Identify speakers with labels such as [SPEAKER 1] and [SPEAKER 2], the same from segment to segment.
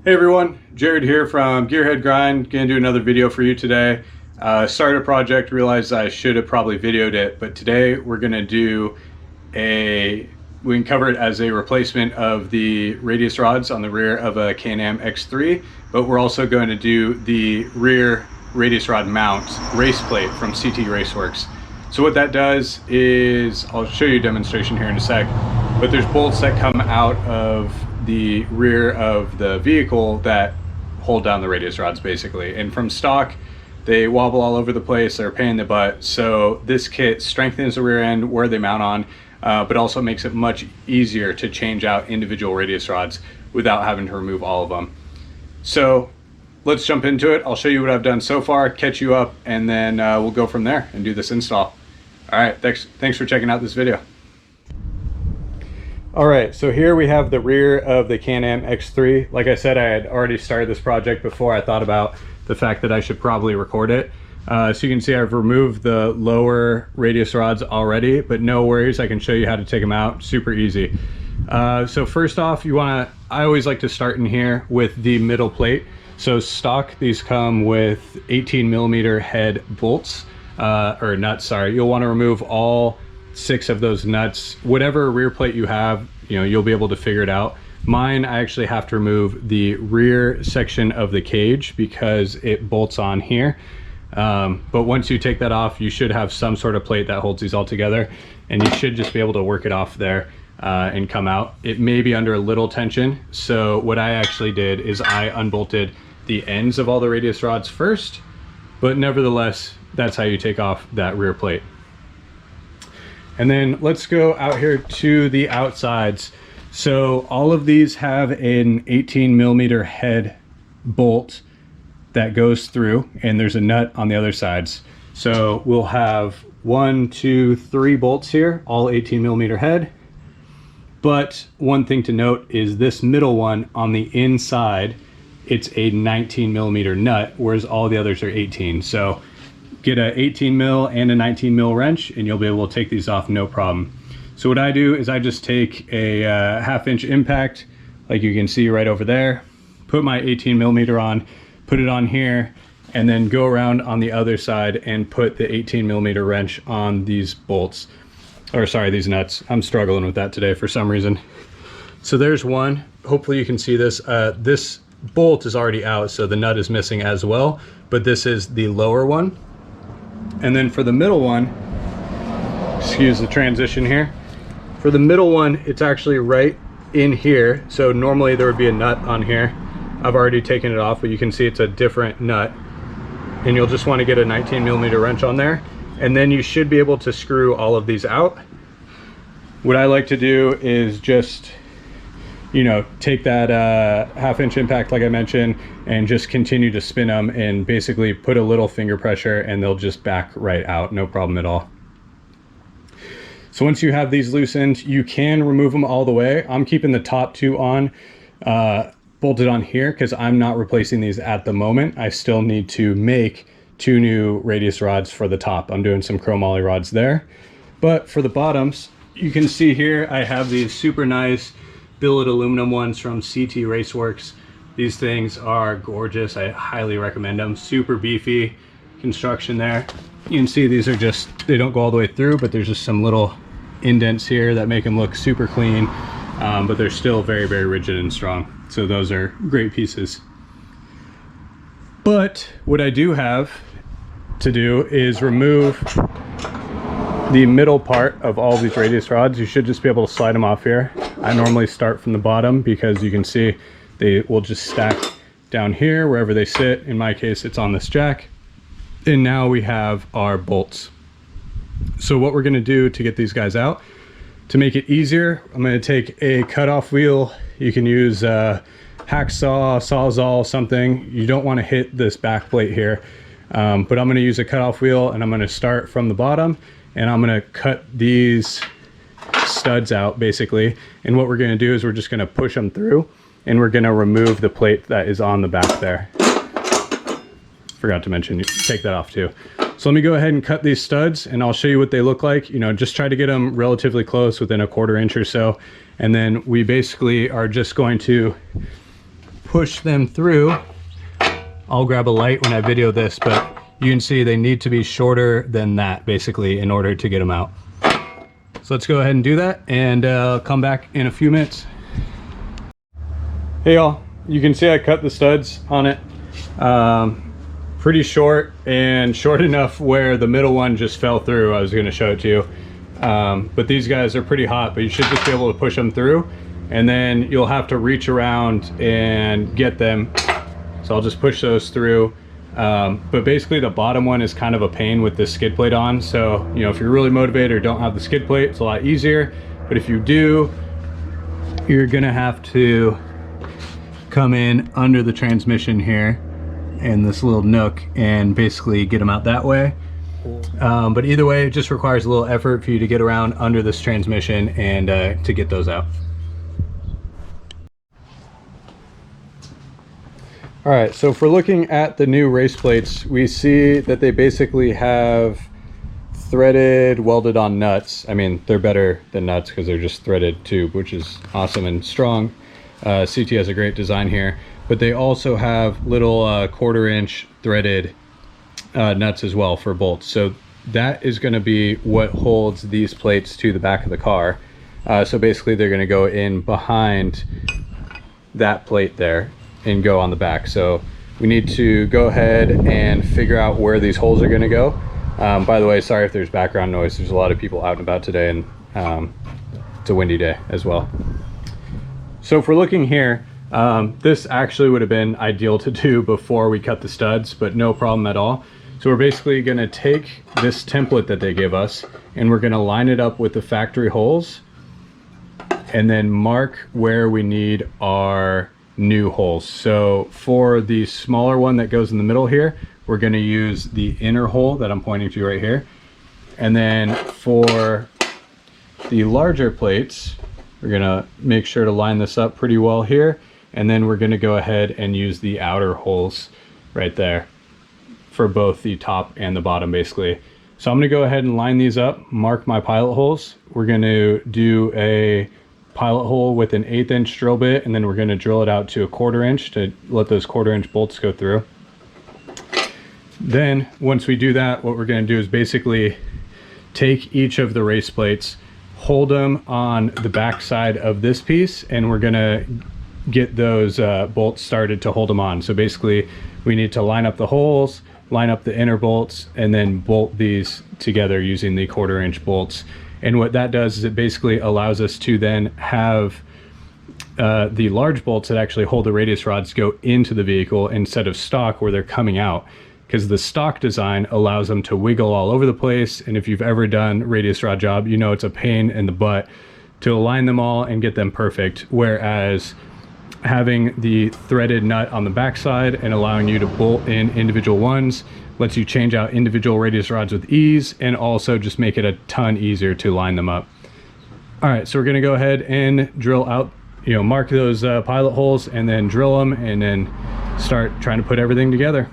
[SPEAKER 1] Hey everyone, Jared here from Gearhead Grind. Gonna do another video for you today. Started a project, realized I should have probably videoed it, but today we're gonna do we can cover it as a replacement of the radius rods on the rear of a Can-Am X3, but we're also going to do the rear radius rod mount race plate from CT Raceworks. So what that does is, I'll show you a demonstration here in a sec, but there's bolts that come out of the rear of the vehicle that hold down the radius rods basically. And from stock, they wobble all over the place, they're a pain in the butt. So this kit strengthens the rear end where they mount on, but also makes it much easier to change out individual radius rods without having to remove all of them. So let's jump into it. I'll show you what I've done so far, catch you up, and then we'll go from there and do this install. All right, thanks for checking out this video. All right, so here we have the rear of the Can-Am X3. Like I said, I had already started this project before I thought about the fact that I should probably record it. So you can see I've removed the lower radius rods already, but no worries, I can show you how to take them out, super easy. So first off, I always like to start in here with the middle plate. So stock, these come with 18mm head bolts, or nuts, sorry. You'll want to remove all 6 of those nuts. Whatever rear plate you have, you'll be able to figure it out. Mine, I actually have to remove the rear section of the cage because it bolts on here. But once you take that off, you should have some sort of plate that holds these all together, and you should just be able to work it off there and come out. It may be under a little tension, so what I actually did is I unbolted the ends of all the radius rods first, but nevertheless, that's how you take off that rear plate. And then let's go out here to the outsides. So all of these have an 18mm head bolt that goes through, and there's a nut on the other sides. So we'll have 1, 2, 3 bolts here, all 18mm head. But one thing to note is this middle one on the inside, it's a 19mm nut, whereas all the others are 18. So get a 18mm and a 19mm wrench and you'll be able to take these off no problem. So what I do is I just take a 1/2 inch impact, like you can see right over there, put my 18mm on, put it on here, and then go around on the other side and put the 18mm wrench on these bolts, or sorry, these nuts. I'm struggling with that today for some reason. So there's one. Hopefully you can see this. This bolt is already out, so the nut is missing as well, but this is the lower one. And then for the middle one, excuse the transition here. For the middle one, it's actually right in here. So normally there would be a nut on here. I've already taken it off, but you can see it's a different nut. And you'll just want to get a 19mm wrench on there. And then you should be able to screw all of these out. What I like to do is just, take that 1/2 inch impact like I mentioned and just continue to spin them and basically put a little finger pressure and they'll just back right out, no problem at all. So once you have these loosened, you can remove them all the way. I'm keeping the top 2 on, bolted on here because I'm not replacing these at the moment. I still need to make 2 new radius rods for the top. I'm doing some chromoly rods there. But for the bottoms, you can see here I have these super nice billet aluminum ones from CT Raceworks. These things are gorgeous. I highly recommend them. Super beefy construction there. You can see these are just, they don't go all the way through, but there's just some little indents here that make them look super clean, but they're still very, very rigid and strong. So those are great pieces. But what I do have to do is remove the middle part of all these radius rods. You should just be able to slide them off here. I normally start from the bottom because you can see they will just stack down here wherever they sit. In my case, it's on this jack. And now we have our bolts. So what we're gonna do to get these guys out, to make it easier, I'm gonna take a cutoff wheel. You can use a hacksaw, sawzall, something. You don't wanna hit this back plate here. But I'm gonna use a cutoff wheel and I'm gonna start from the bottom and I'm gonna cut these studs out basically. And what we're gonna do is we're just gonna push them through and we're gonna remove the plate that is on the back there. Forgot to mention, you take that off too. So let me go ahead and cut these studs and I'll show you what they look like. Just try to get them relatively close, within a 1/4 inch or so. And then we basically are just going to push them through, I'll grab a light when I video this, but you can see they need to be shorter than that basically in order to get them out. So let's go ahead and do that, and come back in a few minutes. Hey y'all, you can see I cut the studs on it. Pretty short, and short enough where the middle one just fell through. I was going to show it to you. But these guys are pretty hot, but you should just be able to push them through, and then you'll have to reach around and get them. So I'll just push those through. But basically the bottom one is kind of a pain with this skid plate on. So, you know, if you're really motivated or don't have the skid plate, it's a lot easier. But if you do, you're gonna have to come in under the transmission here in this little nook and basically get them out that way. But either way, it just requires a little effort for you to get around under this transmission and to get those out. All right, so if we're looking at the new race plates, we see that they basically have threaded, welded on nuts. I mean, they're better than nuts because they're just threaded tube, which is awesome and strong. CT has a great design here, but they also have little 1/4 inch threaded nuts as well for bolts. So that is going to be what holds these plates to the back of the car. So basically they're going to go in behind that plate there and go on the back. So we need to go ahead and figure out where these holes are going to go. By the way, sorry if there's background noise. There's a lot of people out and about today, and it's a windy day as well. So if we're looking here, this actually would have been ideal to do before we cut the studs, but no problem at all. So we're basically going to take this template that they give us, and we're going to line it up with the factory holes and then mark where we need our new holes. So for the smaller one that goes in the middle here, we're going to use the inner hole that I'm pointing to right here. And then for the larger plates, we're going to make sure to line this up pretty well here. And then we're going to go ahead and use the outer holes right there for both the top and the bottom basically. So I'm going to go ahead and line these up, mark my pilot holes. We're going to do a pilot hole with an 1/8 inch drill bit, and then we're going to drill it out to a 1/4 inch to let those 1/4 inch bolts go through. Then once we do that, what we're going to do is basically take each of the race plates, hold them on the back side of this piece, and we're going to get those bolts started to hold them on. So basically we need to line up the holes, line up the inner bolts, and then bolt these together using the 1/4 inch bolts. And what that does is it basically allows us to then have the large bolts that actually hold the radius rods go into the vehicle instead of stock where they're coming out, because the stock design allows them to wiggle all over the place. And if you've ever done radius rod job, you know it's a pain in the butt to align them all and get them perfect. Whereas having the threaded nut on the backside and allowing you to bolt in individual ones lets you change out individual radius rods with ease, and also just make it a ton easier to line them up. All right, so we're going to go ahead and drill out, mark those pilot holes and then drill them, and then start trying to put everything together.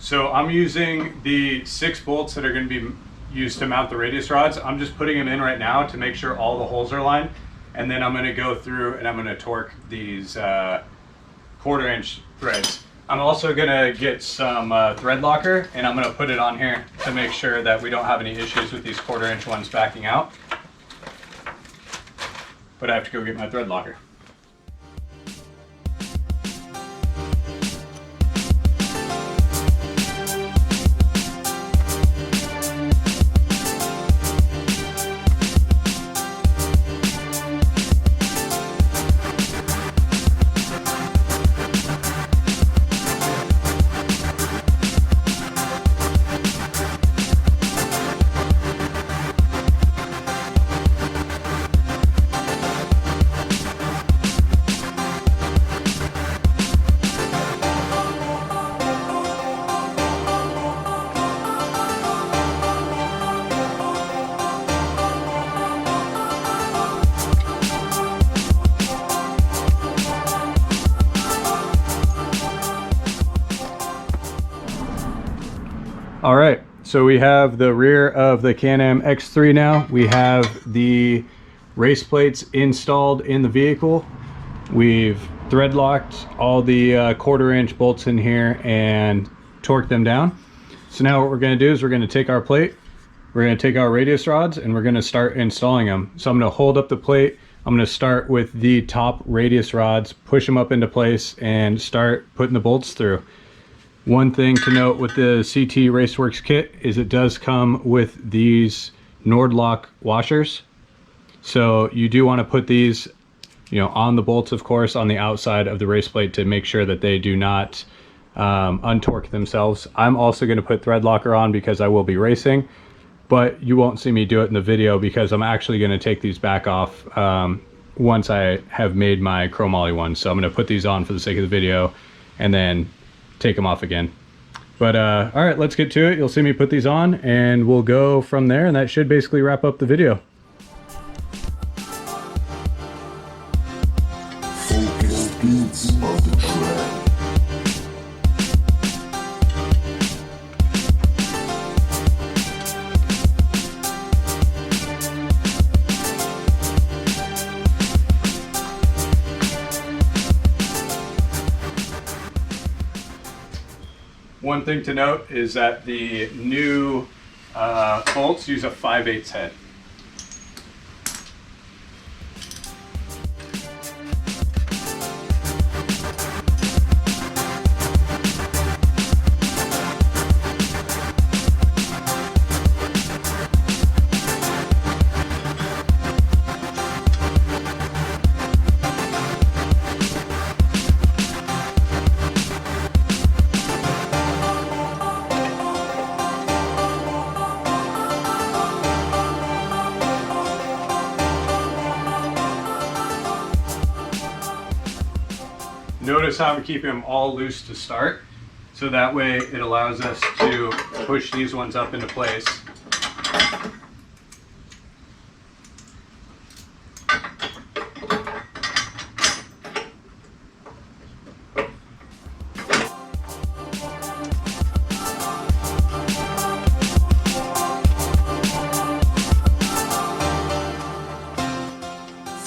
[SPEAKER 1] So I'm using the 6 bolts that are going to be used to mount the radius rods. I'm just putting them in right now to make sure all the holes are lined, and then I'm going to go through and I'm going to torque these 1/4" threads. I'm also gonna get some thread locker, and I'm gonna put it on here to make sure that we don't have any issues with these 1/4" ones backing out. But I have to go get my thread locker. All right, so we have the rear of the Can-Am X3 now. We have the race plates installed in the vehicle. We've thread locked all the 1/4" bolts in here and torqued them down. So now what we're gonna do is we're gonna take our plate, we're gonna take our radius rods, and we're gonna start installing them. So I'm gonna hold up the plate. I'm gonna start with the top radius rods, push them up into place, and start putting the bolts through. One thing to note with the CT Raceworks kit is it does come with these Nordlock washers. So you do want to put these, on the bolts, of course, on the outside of the race plate to make sure that they do not untorque themselves. I'm also going to put thread locker on because I will be racing, but you won't see me do it in the video because I'm actually going to take these back off once I have made my chromoly ones. So I'm going to put these on for the sake of the video and then take them off again. But all right, let's get to it. You'll see me put these on and we'll go from there, and that should basically wrap up the video.
[SPEAKER 2] Focus beats of the track.
[SPEAKER 1] One thing to note is that the new bolts use a 5/8 head. Notice how I'm keeping them all loose to start, so that way it allows us to push these ones up into place.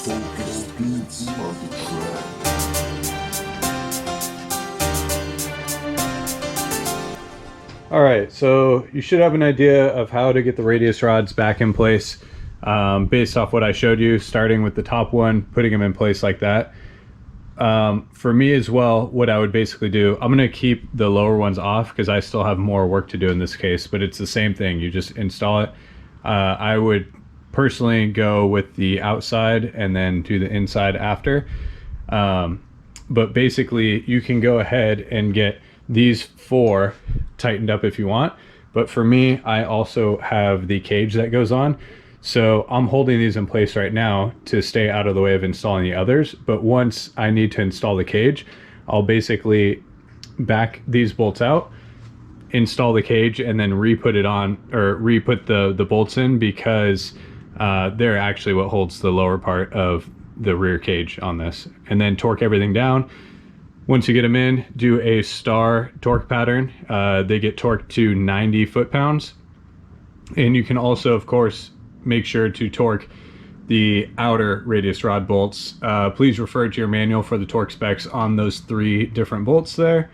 [SPEAKER 2] Focus beats of the track.
[SPEAKER 1] All right, so you should have an idea of how to get the radius rods back in place based off what I showed you, starting with the top one, putting them in place like that. For me as well, what I would basically do, I'm gonna keep the lower ones off because I still have more work to do in this case, but it's the same thing. You just install it. I would personally go with the outside and then do the inside after. But basically you can go ahead and get these 4 tightened up if you want, but for me, I also have the cage that goes on, so I'm holding these in place right now to stay out of the way of installing the others. But once I need to install the cage, I'll basically back these bolts out, install the cage, and then re-put it on, or re-put the bolts in, because they're actually what holds the lower part of the rear cage on this, and then torque everything down. Once you get them in, do a star torque pattern. They get torqued to 90 foot-pounds. And you can also, of course, make sure to torque the outer radius rod bolts. Please refer to your manual for the torque specs on those 3 different bolts there.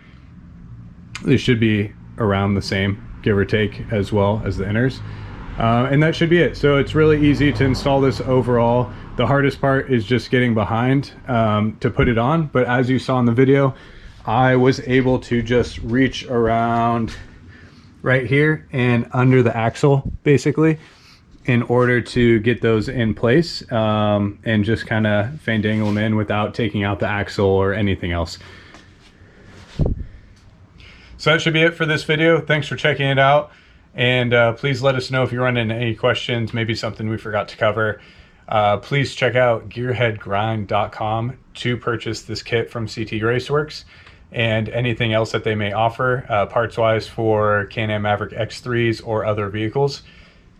[SPEAKER 1] They should be around the same, give or take, as well as the inners. And that should be it. So it's really easy to install this overall. The hardest part is just getting behind to put it on. But as you saw in the video, I was able to just reach around right here and under the axle, basically, in order to get those in place, and just kind of fandangle them in without taking out the axle or anything else. So that should be it for this video. Thanks for checking it out. And please let us know if you run into any questions, maybe something we forgot to cover. Please check out gearheadgrind.com to purchase this kit from CT Raceworks and anything else that they may offer parts-wise for Can-Am Maverick X3s or other vehicles.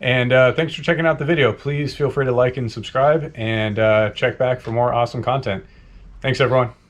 [SPEAKER 1] And thanks for checking out the video. Please feel free to like and subscribe, and check back for more awesome content. Thanks, everyone.